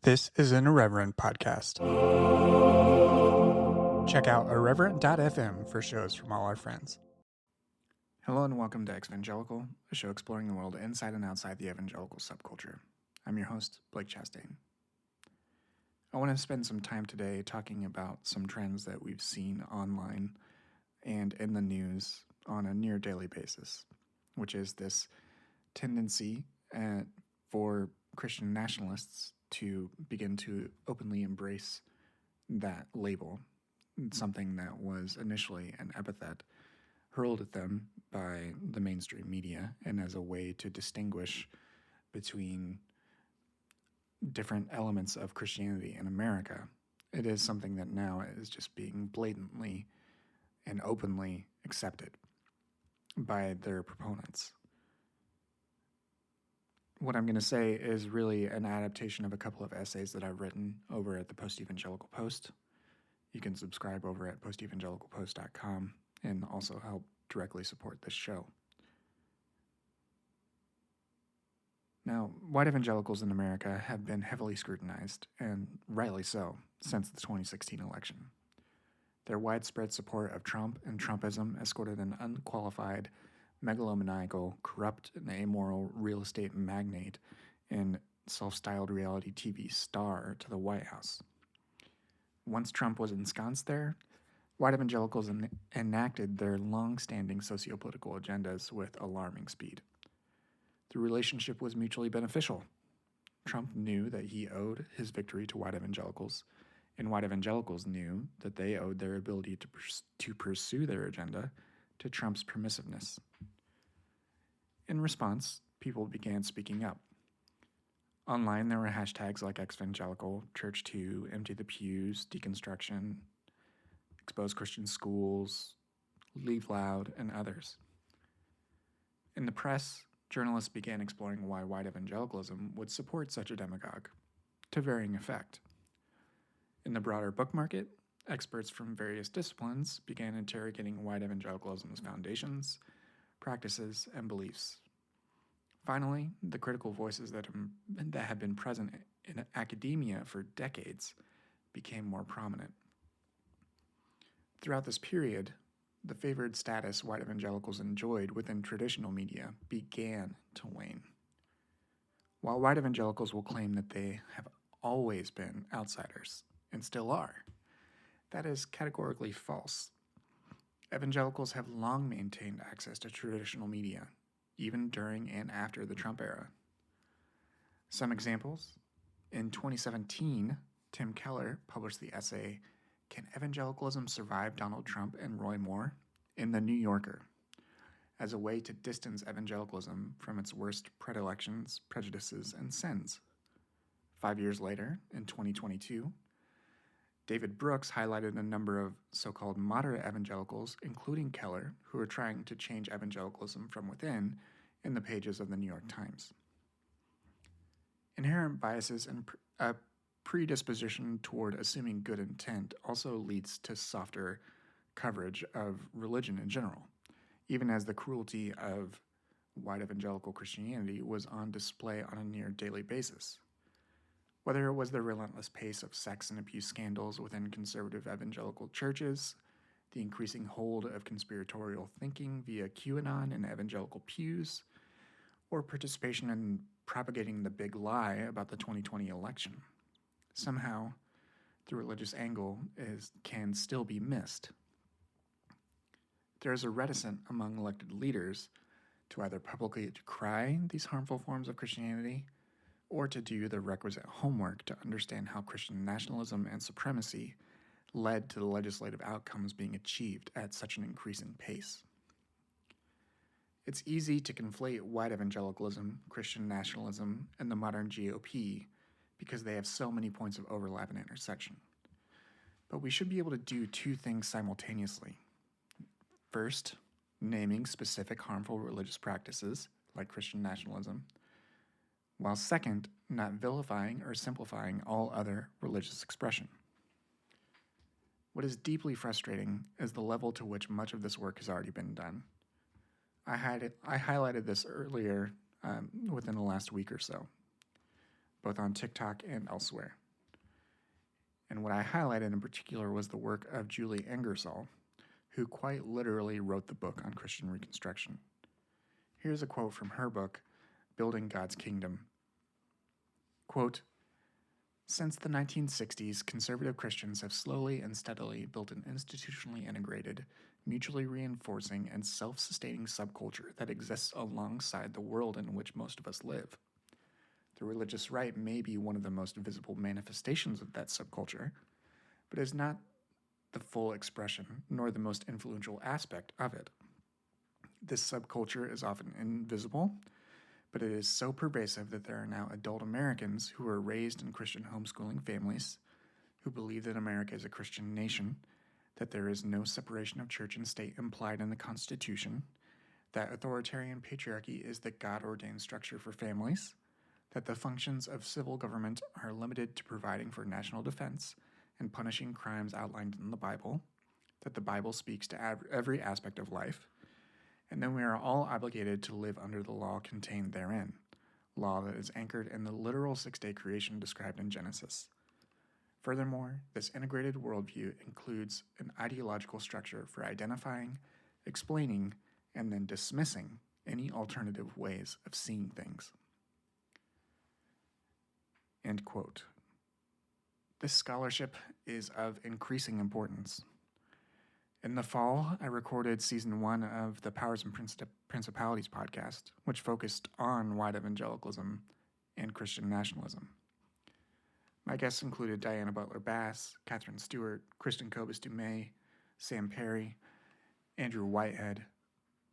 This is an Irreverent podcast. Check out irreverent.fm for shows from all our friends. Hello and welcome to Exvangelical, a show exploring the world inside and outside the evangelical subculture. I'm your host, Blake Chastain. I want to spend some time today talking about some trends that we've seen online and in the news on a near daily basis, which is this tendency for Christian nationalists to begin to openly embrace that label, something that was initially an epithet hurled at them by the mainstream media and as a way to distinguish between different elements of Christianity in America. It is something that now is just being blatantly and openly accepted by their proponents. What I'm going to say is really an adaptation of a couple of essays that I've written over at the Post-Evangelical Post. You can subscribe over at postevangelicalpost.com and also help directly support this show. Now, white evangelicals in America have been heavily scrutinized, and rightly so, since the 2016 election. Their widespread support of Trump and Trumpism escorted an unqualified, megalomaniacal, corrupt, and amoral real estate magnate and self-styled reality TV star to the White House. Once Trump was ensconced there, white evangelicals enacted their long-standing sociopolitical agendas with alarming speed. The relationship was mutually beneficial. Trump knew that he owed his victory to white evangelicals, and white evangelicals knew that they owed their ability to pursue their agenda to Trump's permissiveness. In response, people began speaking up. Online, there were hashtags like Exvangelical, Church 2, Empty the Pews, Deconstruction, Expose Christian Schools, Leave Loud, and others. In the press, journalists began exploring why white evangelicalism would support such a demagogue, to varying effect. In the broader book market, experts from various disciplines began interrogating white evangelicalism's foundations, practices, and beliefs. Finally, the critical voices that have been present in academia for decades became more prominent. Throughout this period, the favored status white evangelicals enjoyed within traditional media began to wane. While white evangelicals will claim that they have always been outsiders, and still are, that is categorically false. Evangelicals have long maintained access to traditional media, even during and after the Trump era. Some examples: in 2017, Tim Keller published the essay, "Can Evangelicalism Survive Donald Trump and Roy Moore?" in The New Yorker, as a way to distance evangelicalism from its worst predilections, prejudices, and sins. 5 years later, in 2022, David Brooks highlighted a number of so-called moderate evangelicals, including Keller, who are trying to change evangelicalism from within in the pages of the New York Times. Inherent biases and a predisposition toward assuming good intent also leads to softer coverage of religion in general, even as the cruelty of white evangelical Christianity was on display on a near daily basis. Whether it was the relentless pace of sex and abuse scandals within conservative evangelical churches, the increasing hold of conspiratorial thinking via QAnon and evangelical pews, or participation in propagating the big lie about the 2020 election, somehow the religious angle can still be missed. There is a reticence among elected leaders to either publicly decry these harmful forms of Christianity or to do the requisite homework to understand how Christian nationalism and supremacy led to the legislative outcomes being achieved at such an increasing pace. It's easy to conflate white evangelicalism, Christian nationalism, and the modern GOP because they have so many points of overlap and intersection. But we should be able to do two things simultaneously. First, naming specific harmful religious practices, like Christian nationalism, while second, not vilifying or simplifying all other religious expression. What is deeply frustrating is the level to which much of this work has already been done. I highlighted this earlier within the last week or so. both on TikTok and elsewhere. And what I highlighted in particular was the work of Julie Ingersoll, who quite literally wrote the book on Christian Reconstruction. Here's a quote from her book, Building God's Kingdom. Quote, "Since the 1960s, conservative Christians have slowly and steadily built an institutionally integrated, mutually reinforcing, and self-sustaining subculture that exists alongside the world in which most of us live. The religious right may be one of the most visible manifestations of that subculture, but is not the full expression nor the most influential aspect of it. This subculture is often invisible, but it is so pervasive that there are now adult Americans who were raised in Christian homeschooling families, who believe that America is a Christian nation, that there is no separation of church and state implied in the Constitution, that authoritarian patriarchy is the God-ordained structure for families, that the functions of civil government are limited to providing for national defense and punishing crimes outlined in the Bible, that the Bible speaks to every aspect of life, and then we are all obligated to live under the law contained therein, law that is anchored in the literal six-day creation described in Genesis. Furthermore, this integrated worldview includes an ideological structure for identifying, explaining, and then dismissing any alternative ways of seeing things." End quote. This scholarship is of increasing importance. In the fall, I recorded season 1 of the Powers and Principalities podcast, which focused on white evangelicalism and Christian nationalism. My guests included Diana Butler Bass, Catherine Stewart, Kristen Kobus-Dumais, Sam Perry, Andrew Whitehead,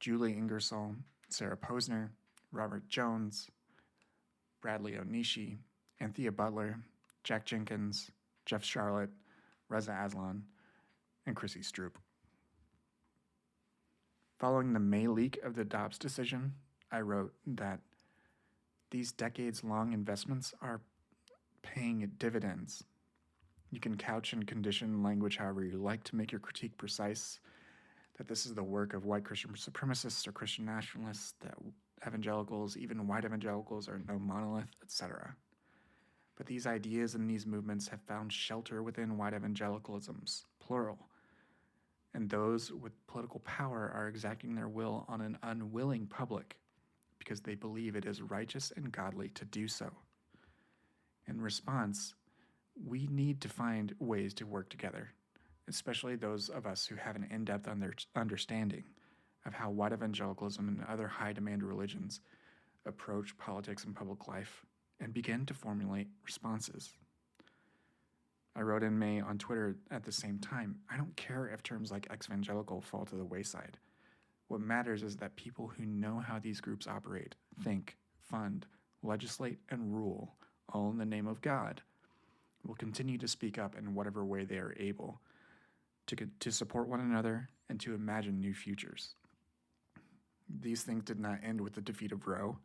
Julie Ingersoll, Sarah Posner, Robert Jones, Bradley Onishi, Anthea Butler, Jack Jenkins, Jeff Charlotte, Reza Aslan, and Chrissy Stroop. Following the May leak of the Dobbs decision, I wrote that these decades-long investments are paying dividends. You can couch and condition language however you like to make your critique precise, that this is the work of white Christian supremacists or Christian nationalists, that evangelicals, even white evangelicals, are no monolith, etc. But these ideas and these movements have found shelter within white evangelicalisms, plural, and those with political power are exacting their will on an unwilling public because they believe it is righteous and godly to do so. In response, we need to find ways to work together, especially those of us who have an in-depth understanding of how white evangelicalism and other high-demand religions approach politics and public life and begin to formulate responses. I wrote in May on Twitter at the same time, I don't care if terms like Exvangelical fall to the wayside. What matters is that people who know how these groups operate, think, fund, legislate, and rule, all in the name of God, will continue to speak up in whatever way they are able, to support one another and to imagine new futures. These things did not end with the defeat of Roe,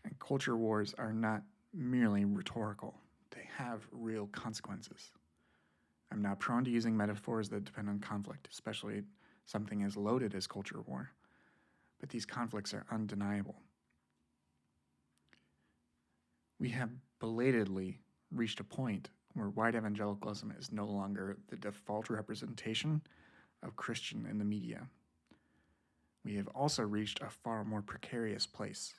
and culture wars are not merely rhetorical. They have real consequences. I'm not prone to using metaphors that depend on conflict, especially something as loaded as culture war, but these conflicts are undeniable. We have belatedly reached a point where white evangelicalism is no longer the default representation of Christian in the media. We have also reached a far more precarious place,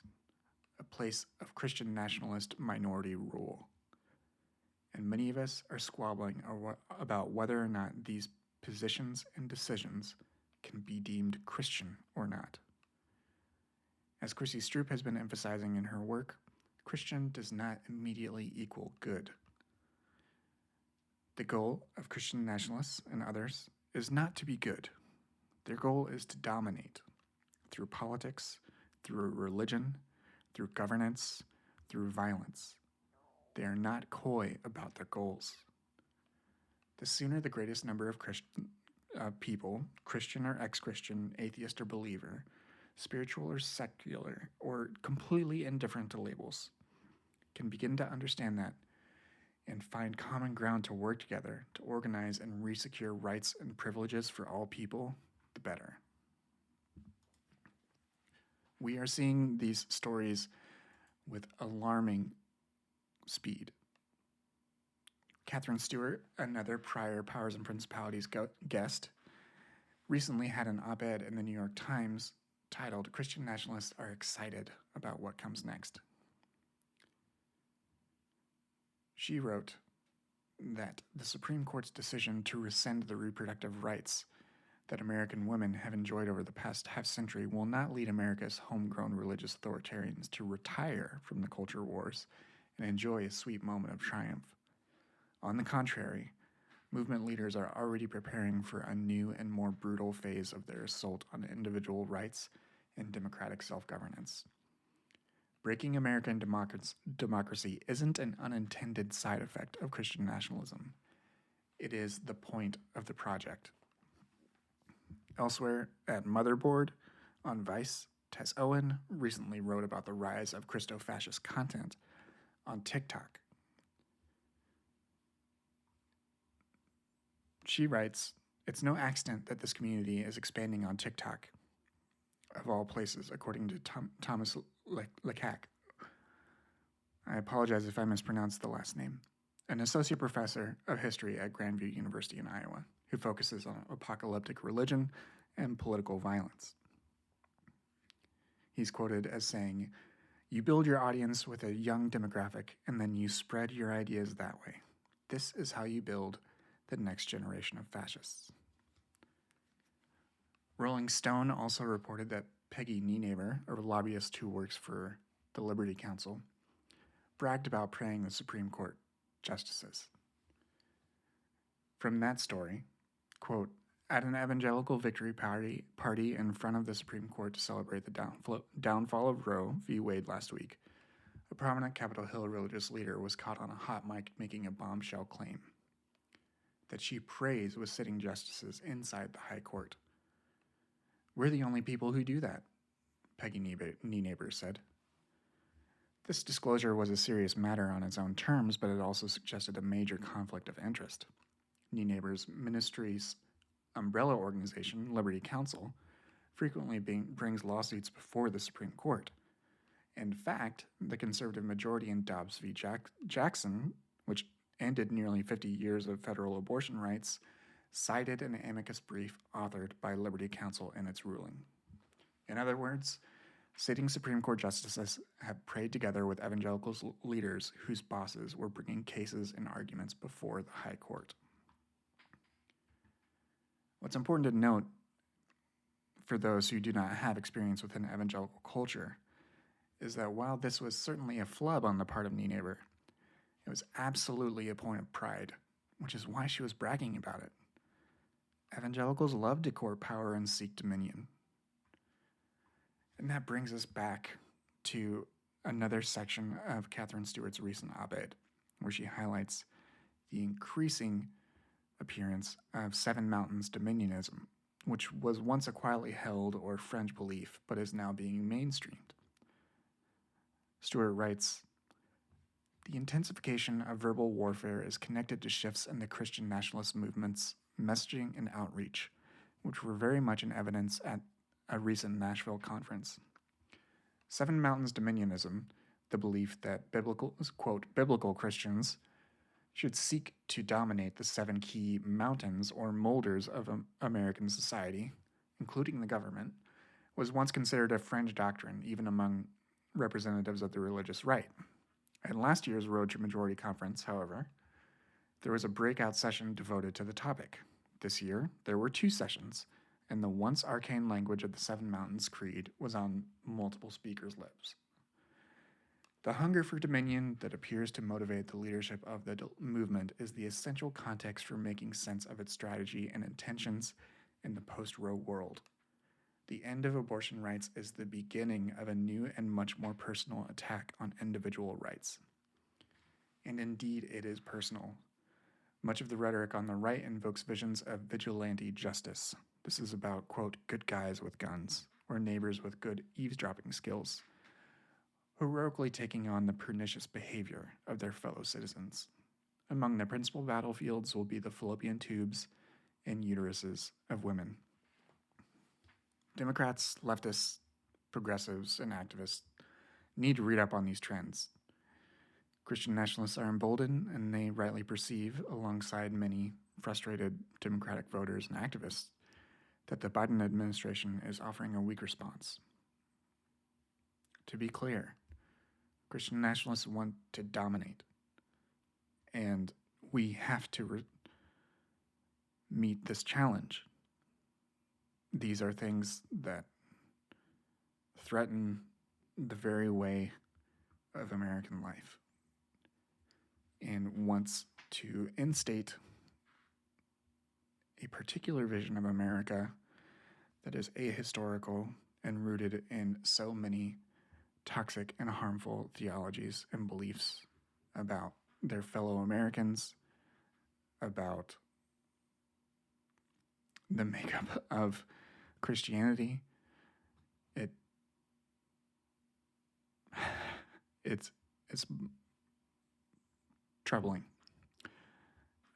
a place of Christian nationalist minority rule. And many of us are squabbling about whether or not these positions and decisions can be deemed Christian or not. As Chrissy Stroop has been emphasizing in her work, Christian does not immediately equal good. The goal of Christian nationalists and others is not to be good. Their goal is to dominate through politics, through religion, through governance, through violence. They are not coy about their goals. The sooner the greatest number of people, Christian or ex-Christian, atheist or believer, spiritual or secular, or completely indifferent to labels, can begin to understand that and find common ground to work together to organize and resecure rights and privileges for all people, the better. We are seeing these stories with alarming speed. Catherine Stewart, another prior Powers and Principalities guest, recently had an op-ed in the New York Times titled "Christian Nationalists Are Excited About What Comes Next." She wrote that the Supreme Court's decision to rescind the reproductive rights that American women have enjoyed over the past half-century will not lead America's homegrown religious authoritarians to retire from the culture wars and enjoy a sweet moment of triumph. On the contrary, movement leaders are already preparing for a new and more brutal phase of their assault on individual rights and democratic self-governance. Breaking American democracy isn't an unintended side effect of Christian nationalism. It is the point of the project. Elsewhere, at Motherboard, on Vice, Tess Owen recently wrote about the rise of Christo-fascist content on TikTok. She writes, "It's no accident that this community is expanding on TikTok, of all places, according to Thomas Lecac. I apologize if I mispronounced the last name, an associate professor of history at Grandview University in Iowa, who focuses on apocalyptic religion and political violence. He's quoted as saying, "You build your audience with a young demographic, and then you spread your ideas that way. This is how you build the next generation of fascists." Rolling Stone also reported that Peggy Nienaber, a lobbyist who works for the Liberty Council, bragged about praying the Supreme Court justices. From that story, quote, "At an evangelical victory party in front of the Supreme Court to celebrate the downfall of Roe v. Wade last week, a prominent Capitol Hill religious leader was caught on a hot mic making a bombshell claim that she prays with sitting justices inside the High Court. We're the only people who do that," Peggy Nienaber said. This disclosure was a serious matter on its own terms, but it also suggested a major conflict of interest. Nienaber's ministry's umbrella organization, Liberty Council, frequently brings lawsuits before the Supreme Court. In fact, the conservative majority in Dobbs v. Jackson, which ended nearly 50 years of federal abortion rights, cited an amicus brief authored by Liberty Council in its ruling. In other words, sitting Supreme Court justices have prayed together with evangelical leaders whose bosses were bringing cases and arguments before the High Court. What's important to note for those who do not have experience within evangelical culture is that while this was certainly a flub on the part of Nienaber, it was absolutely a point of pride, which is why she was bragging about it. Evangelicals love to court power and seek dominion. And that brings us back to another section of Catherine Stewart's recent op-ed, where she highlights the increasing appearance of Seven Mountains dominionism, which was once a quietly held or fringe belief, but is now being mainstreamed. Stewart writes, "The intensification of verbal warfare is connected to shifts in the Christian nationalist movement's messaging and outreach, which were very much in evidence at a recent Nashville conference. Seven Mountains dominionism, the belief that biblical Christians should seek to dominate the seven key mountains or molders of American society, including the government, was once considered a fringe doctrine even among representatives of the religious right. At last year's Road to Majority Conference, however, there was a breakout session devoted to the topic. This year, there were 2 sessions, and the once arcane language of the Seven Mountains Creed was on multiple speakers' lips. The hunger for dominion that appears to motivate the leadership of the movement is the essential context for making sense of its strategy and intentions in the post-Roe world. The end of abortion rights is the beginning of a new and much more personal attack on individual rights. And indeed, it is personal. Much of the rhetoric on the right invokes visions of vigilante justice. This is about, quote, good guys with guns, or neighbors with good eavesdropping skills, heroically taking on the pernicious behavior of their fellow citizens. Among the principal battlefields will be the fallopian tubes and uteruses of women. Democrats, leftists, progressives, and activists need to read up on these trends. Christian nationalists are emboldened, and they rightly perceive, alongside many frustrated Democratic voters and activists, that the Biden administration is offering a weak response. To be clear, Christian nationalists want to dominate, and we have to meet this challenge. These are things that threaten the very way of American life, and wants to instate a particular vision of America that is ahistorical and rooted in so many toxic and harmful theologies and beliefs about their fellow Americans, about the makeup of Christianity. It's troubling.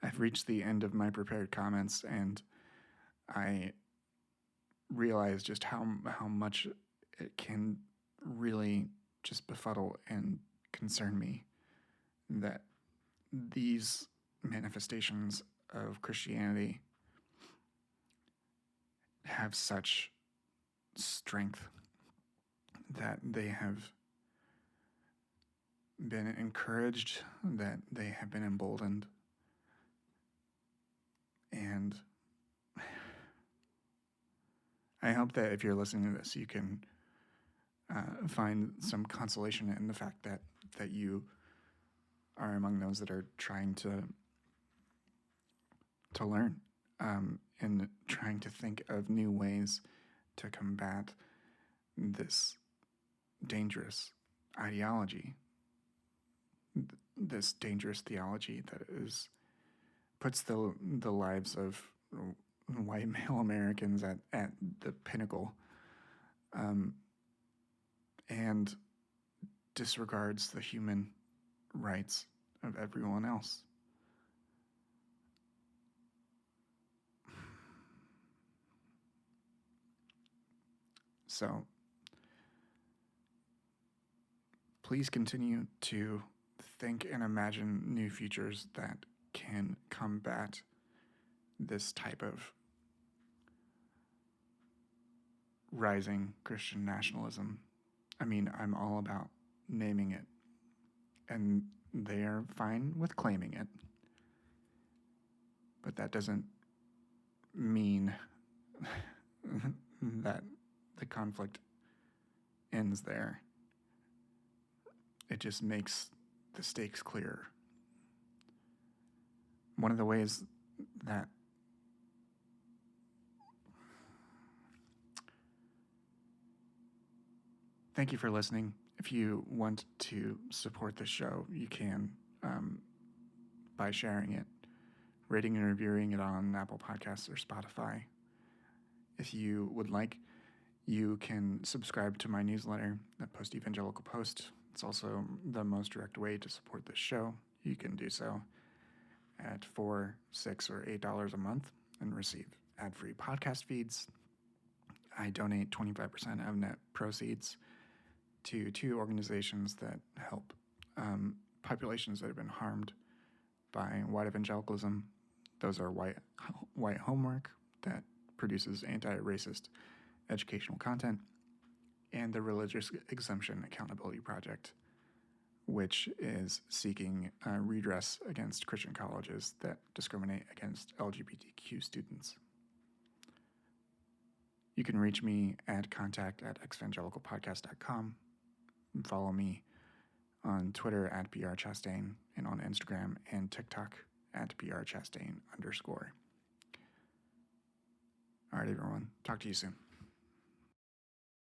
I've reached the end of my prepared comments, and I realize just how much it can really just befuddle and concern me that these manifestations of Christianity have such strength, that they have been encouraged, that they have been emboldened. And I hope that if you're listening to this, you can find some consolation in the fact that you are among those that are trying to learn and trying to think of new ways to combat this dangerous ideology, this dangerous theology that puts the lives of white male Americans at the pinnacle, and disregards the human rights of everyone else. So please continue to think and imagine new futures that can combat this type of rising Christian nationalism. I mean, I'm all about naming it, and they are fine with claiming it. But that doesn't mean that the conflict ends there. It just makes the stakes clearer. One of the ways that thank you for listening. If you want to support the show, you can by sharing it, rating and reviewing it on Apple Podcasts or Spotify. If you would like, you can subscribe to my newsletter at Post-Evangelical Post. It's also the most direct way to support this show. You can do so at $4, $6, or $8 a month and receive ad-free podcast feeds. I donate 25% of net proceeds to 2 organizations that help populations that have been harmed by white evangelicalism. Those are White Homework, that produces anti-racist educational content, and the Religious Exemption Accountability Project, which is seeking redress against Christian colleges that discriminate against LGBTQ students. You can reach me at contact@exvangelicalpodcast.com. Follow me on Twitter at brchastain, and on Instagram and TikTok at brchastain_. All right, everyone. Talk to you soon.